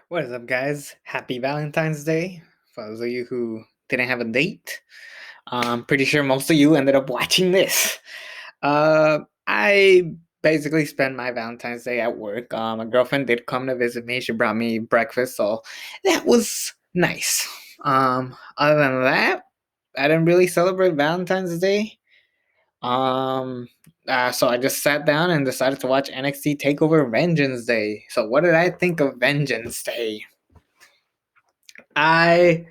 What is up, guys? Happy Valentine's Day. For those of you who didn't have a date, I'm pretty sure most of you ended up watching this. I basically spent my Valentine's Day at work. My girlfriend did come to visit me. She brought me breakfast, so that was nice. Other than that, I didn't really celebrate Valentine's Day. Um, so I just sat down and decided to watch NXT TakeOver Vengeance Day. So, what did I think of Vengeance Day? I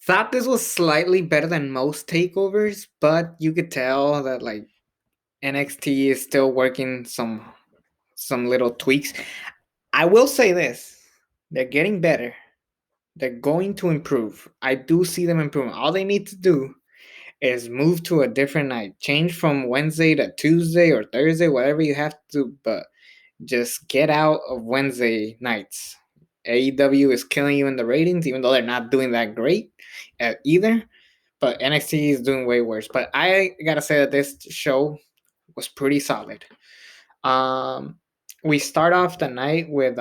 thought this was slightly better than most takeovers, but you could tell that like NXT is still working some little tweaks. I will say this. They're getting better. They're going to improve. I do see them improving. All they need to do is move to a different night. Change from Wednesday to Tuesday or Thursday, whatever you have to, but just get out of Wednesday nights. AEW is killing you in the ratings, even though they're not doing that great at either. But NXT is doing way worse. But I gotta say that this show was pretty solid. Um, we start off the night with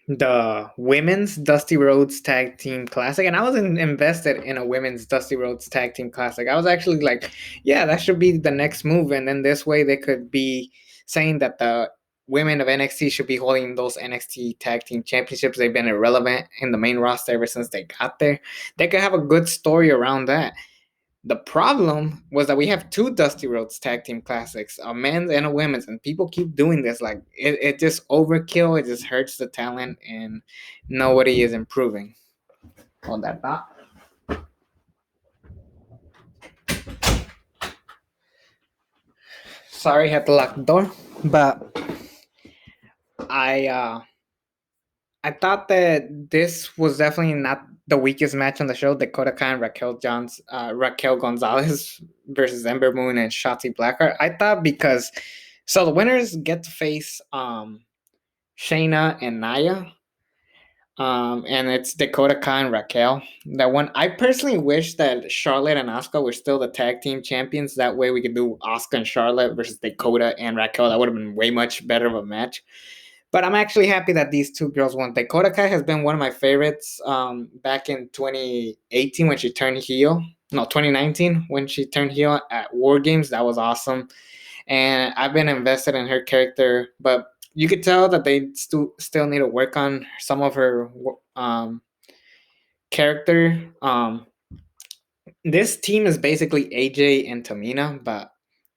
the women's Dusty Rhodes Tag Team Classic, and I was invested in a women's Dusty Rhodes Tag Team Classic. I was actually like, yeah, that should be the next move, and then this way they could be saying that the women of NXT should be holding those NXT Tag Team Championships. They've been irrelevant in the main roster ever since they got there. They could have a good story around that. The problem was that we have two Dusty Rhodes Tag Team Classics, a men's and a women's, and people keep doing this. Like it just overkill. It just hurts the talent, and nobody is improving. On that thought. Sorry, had to lock the door, but I uh I thought that this was definitely not the weakest match on the show. Dakota Kai and Raquel Gonzalez versus Ember Moon and Shotzi Blackheart. I thought because so the winners get to face Shayna and Naya. And it's Dakota Kai and Raquel. That one, I personally wish that Charlotte and Asuka were still the tag team champions. That way we could do Asuka and Charlotte versus Dakota and Raquel. That would have been way much better of a match. But I'm actually happy that these two girls won. Dakota Kai has been one of my favorites back in 2018 when she turned heel. No, 2019 when she turned heel at War Games. That was awesome. And I've been invested in her character, but you could tell that they still need to work on some of her character. This team is basically AJ and Tamina, but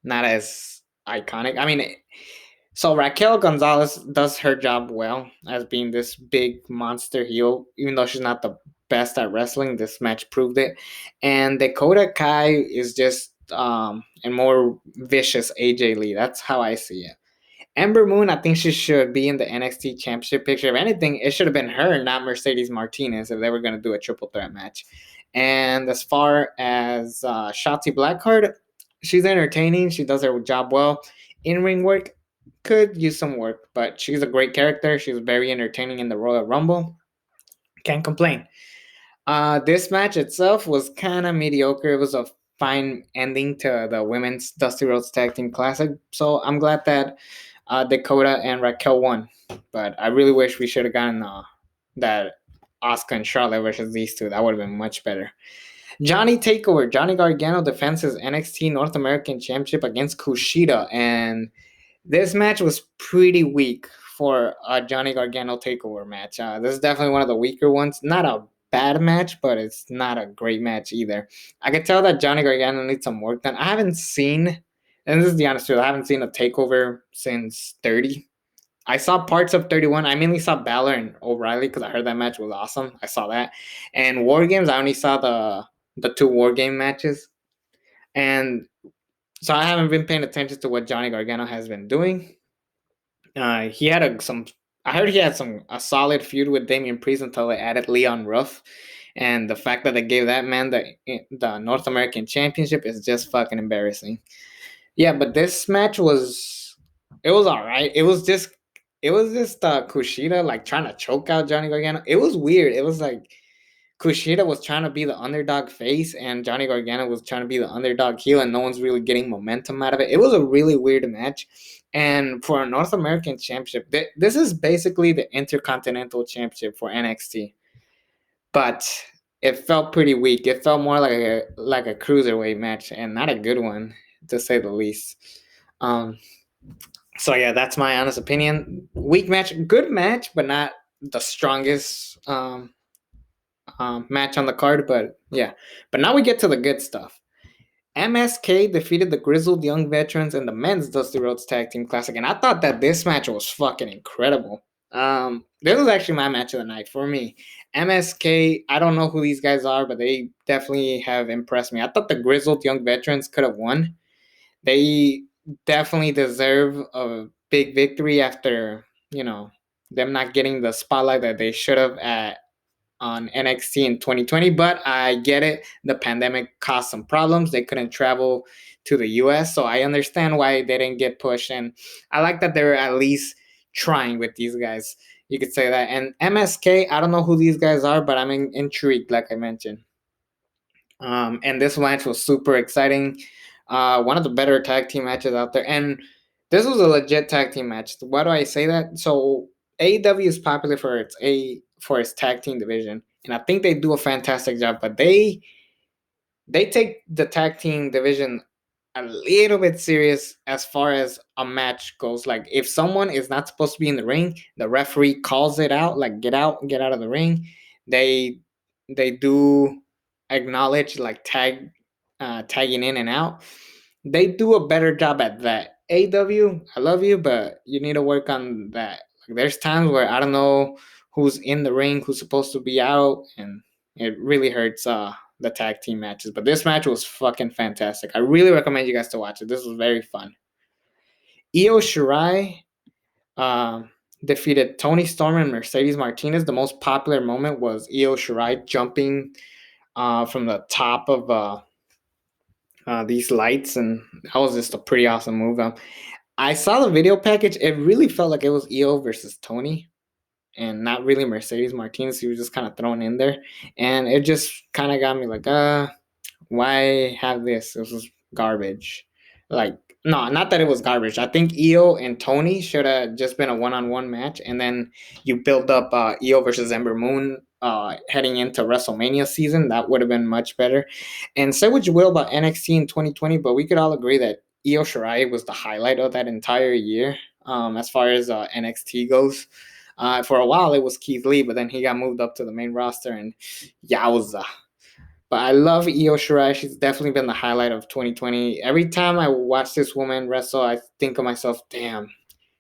not as iconic. I mean, so Raquel Gonzalez does her job well as being this big monster heel, even though she's not the best at wrestling. This match proved it. And Dakota Kai is just a more vicious AJ Lee. That's how I see it. Ember Moon, I think she should be in the NXT Championship picture. If anything, it should have been her, not Mercedes Martinez, if they were going to do a triple threat match. And as far as Shotzi Blackheart, she's entertaining. She does her job well. In ring work, could use some work, but she's a great character. She's very entertaining in the Royal Rumble. Can't complain. This match itself was kind of mediocre. It was a fine ending to the women's Dusty Rhodes Tag Team Classic. So I'm glad that Dakota and Raquel won. But I really wish we should have gotten that Asuka and Charlotte versus these two. That would have been much better. Johnny Takeover. Johnny Gargano defends his NXT North American Championship against Kushida. And this match was pretty weak for a Johnny Gargano Takeover match. This is definitely one of the weaker ones. Not a bad match, but it's not a great match either. I could tell that Johnny Gargano needs some work done. I haven't seen, and this is the honest truth, I haven't seen a Takeover since 30. I saw parts of 31. I mainly saw Balor and O'Reilly because I heard that match was awesome. I saw that. And War Games, I only saw the two War Game matches. And so I haven't been paying attention to what Johnny Gargano has been doing. He had some. I heard he had a solid feud with Damian Priest until they added Leon Ruff, and the fact that they gave that man the North American Championship is just fucking embarrassing. Yeah, but this match was all right. It was just Kushida like trying to choke out Johnny Gargano. It was weird. It was like Kushida was trying to be the underdog face, and Johnny Gargano was trying to be the underdog heel, and no one's really getting momentum out of it. It was a really weird match. And for a North American Championship, this is basically the Intercontinental Championship for NXT, but it felt pretty weak. It felt more like a cruiserweight match, and not a good one, to say the least. Um, so yeah, that's my honest opinion. Weak match, good match, but not the strongest match on the card. But yeah, but now we get to the good stuff. MSK defeated the Grizzled Young Veterans in the men's Dusty Rhodes Tag Team Classic, and I thought that this match was fucking incredible. This was actually my match of the night for me. MSK, I don't know who these guys are, but they definitely have impressed me. I thought the Grizzled Young Veterans could have won. They definitely deserve a big victory after, them not getting the spotlight that they should have at on NXT in 2020, but I get it. The pandemic caused some problems. They couldn't travel to the US, so I understand why they didn't get pushed. And I like that they're at least trying with these guys. You could say that. And MSK, I don't know who these guys are, but I'm intrigued, like I mentioned. And this match was super exciting. One of the better tag team matches out there. And this was a legit tag team match. Why do I say that? So AEW is popular for its tag team division, and I think they do a fantastic job. But they take the tag team division a little bit serious as far as a match goes. Like if someone is not supposed to be in the ring, the referee calls it out, like get out of the ring. They they do acknowledge like tagging in and out. They do a better job at that. AW, I love you, but you need to work on that. Like there's times where I don't know who's in the ring, who's supposed to be out, and it really hurts the tag team matches. But this match was fucking fantastic. I really recommend you guys to watch it. This was very fun. Io Shirai uh, defeated Tony Storm and Mercedes Martinez. The most popular moment was Io Shirai jumping from the top of these lights, and that was just a pretty awesome move. I saw the video package. It really felt like it was Io versus Tony, and not really Mercedes Martinez. He was just kind of thrown in there, and it just kind of got me like, why have this? This was garbage. Like, no, not that it was garbage. I think Io and Tony should have just been a one-on-one match, and then you build up Io versus Ember Moon heading into WrestleMania season. That would have been much better. And say what you will about NXT in 2020, but we could all agree that Io Shirai was the highlight of that entire year as far as NXT goes. For a while, it was Keith Lee, but then he got moved up to the main roster, and yowza. But I love Io Shirai. She's definitely been the highlight of 2020. Every time I watch this woman wrestle, I think of myself, damn,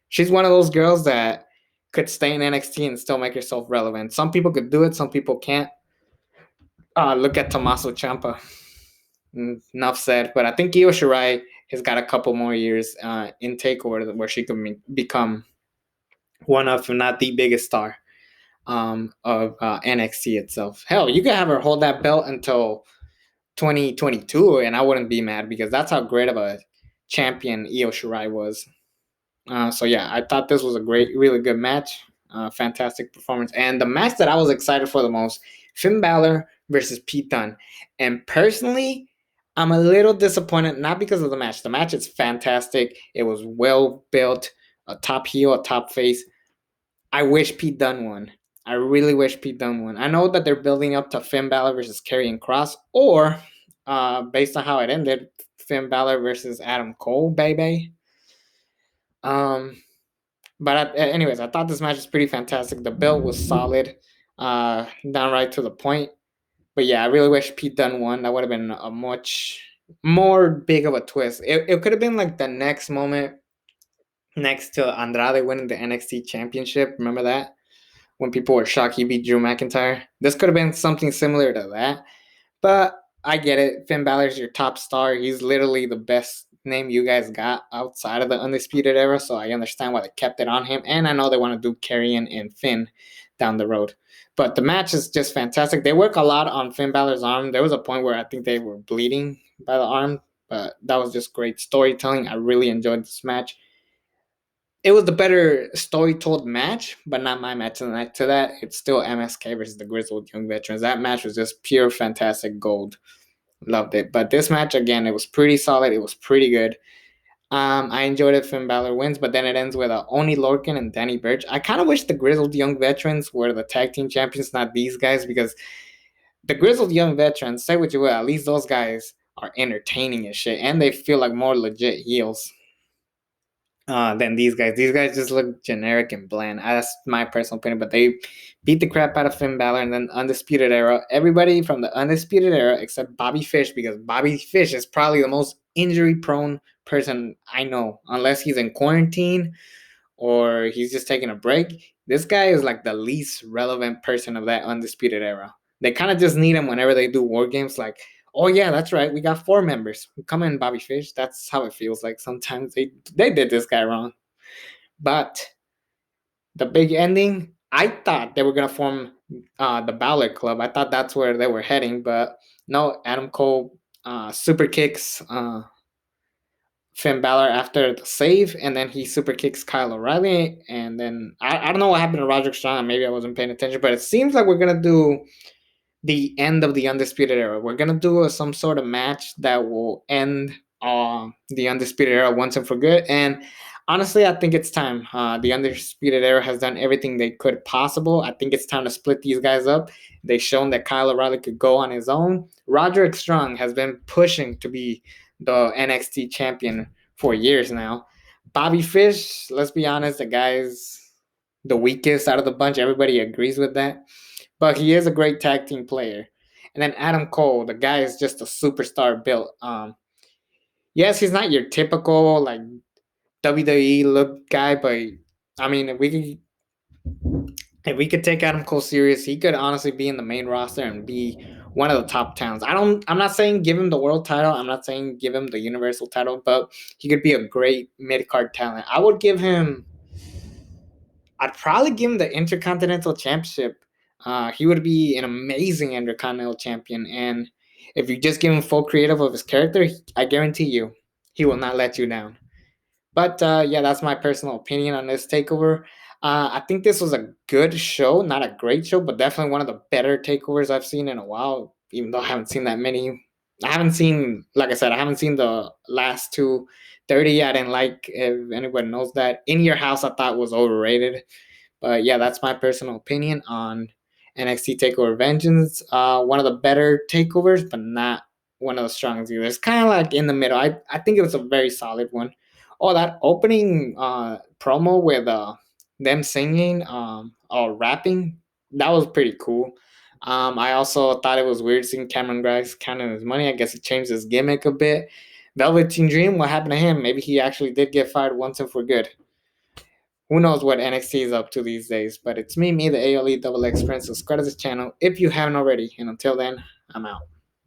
she's one of those girls that could stay in NXT and still make herself relevant. Some people could do it, some people can't. Look at Tommaso Ciampa. Enough said. But I think Io Shirai has got a couple more years in TakeOver where she can become one of, if not the biggest star of NXT itself. Hell, you could have her hold that belt until 2022, and I wouldn't be mad because that's how great of a champion Io Shirai was. So yeah, I thought this was a really good match. Fantastic performance. And the match that I was excited for the most, Finn Balor versus Pete Dunne. And personally, I'm a little disappointed, not because of the match. The match is fantastic. It was well built, a top heel, a top face. I wish Pete Dunne won. I really wish Pete Dunne won. I know that they're building up to Finn Balor versus Karrion Kross, or based on how it ended, Finn Balor versus Adam Cole, baby. But anyways, I thought this match was pretty fantastic. The belt was solid, downright to the point. But yeah, I really wish Pete Dunne won. That would have been a much more big of a twist. It could have been like the next moment next to Andrade winning the NXT Championship. Remember that? When people were shocked he beat Drew McIntyre. This could have been something similar to that. But I get it. Finn Balor's your top star. He's literally the best name you guys got outside of the Undisputed era. So I understand why they kept it on him. And I know they want to do Karrion and Finn down the road. But the match is just fantastic. They work a lot on Finn Balor's arm. There was a point where I think they were bleeding by the arm. But that was just great storytelling. I really enjoyed this match. It was the better story told match, but not my match of the night. To that, it's still MSK versus the Grizzled Young Veterans. That match was just pure fantastic gold. Loved it. But this match, again, it was pretty solid. It was pretty good. I enjoyed it. Finn Balor wins, but then it ends with Oni Lorcan and Danny Burch. I kind of wish the grizzled young veterans were the tag team champions, not these guys, because the grizzled young veterans, say what you will, at least those guys are entertaining as shit, and they feel like more legit heels than these guys. These guys just look generic and bland. That's my personal opinion, but they beat the crap out of Finn Balor, and then Undisputed Era. Everybody from the Undisputed Era except Bobby Fish, because Bobby Fish is probably the most injury prone person I know, unless he's in quarantine or he's just taking a break. This guy is like the least relevant person of that Undisputed Era. They kind of just need him whenever they do war games. Like, oh yeah, that's right, we got 4 members. Come in, Bobby Fish. That's how it feels like sometimes. They did this guy wrong. But the big ending, I thought they were gonna form the Balor Club. I thought that's where they were heading, but no. Adam Cole super kicks Finn Balor after the save, and then he super kicks Kyle O'Reilly, and then I don't know what happened to Roderick Strong. Maybe I wasn't paying attention, but it seems like we're gonna do the end of the Undisputed Era. We're gonna do some sort of match that will end the Undisputed Era once and for good. And honestly, I think it's time. The Undisputed Era has done everything they could possible. I think it's time to split these guys up. They've shown that Kyle O'Reilly could go on his own. Roderick Strong has been pushing to be the NXT champion for years now. Bobby Fish, let's be honest, the guy's the weakest out of the bunch. Everybody agrees with that, but he is a great tag team player. And then Adam Cole, the guy is just a superstar built. Yes, he's not your typical like WWE look guy, but I mean, if we could take Adam Cole serious, he could honestly be in the main roster and be one of the top talents. I'm not saying give him the world title. I'm not saying give him the universal title, but he could be a great mid card talent. I'd probably give him the Intercontinental Championship. He would be an amazing Intercontinental Champion, and if you just give him full creative of his character, I guarantee you, he will not let you down. But yeah, that's my personal opinion on this takeover. I think this was a good show, not a great show, but definitely one of the better takeovers I've seen in a while. Even though I haven't seen that many, I haven't seen, like I said, I haven't seen the last two 30. I didn't like. If anyone knows that, In Your House, I thought was overrated. But yeah, that's my personal opinion on NXT Takeover Vengeance. One of the better takeovers, but not one of the strongest either. It's kind of like in the middle. I think it was a very solid one. Oh, that opening promo with them singing or rapping, that was pretty cool. I also thought it was weird seeing Cameron Grimes counting his money. I guess he changed his gimmick a bit. Velveteen Dream, what happened to him? Maybe he actually did get fired once and for good. Who knows what NXT is up to these days? But it's me, the ALE Double X Friend. Subscribe to this channel if you haven't already. And until then, I'm out.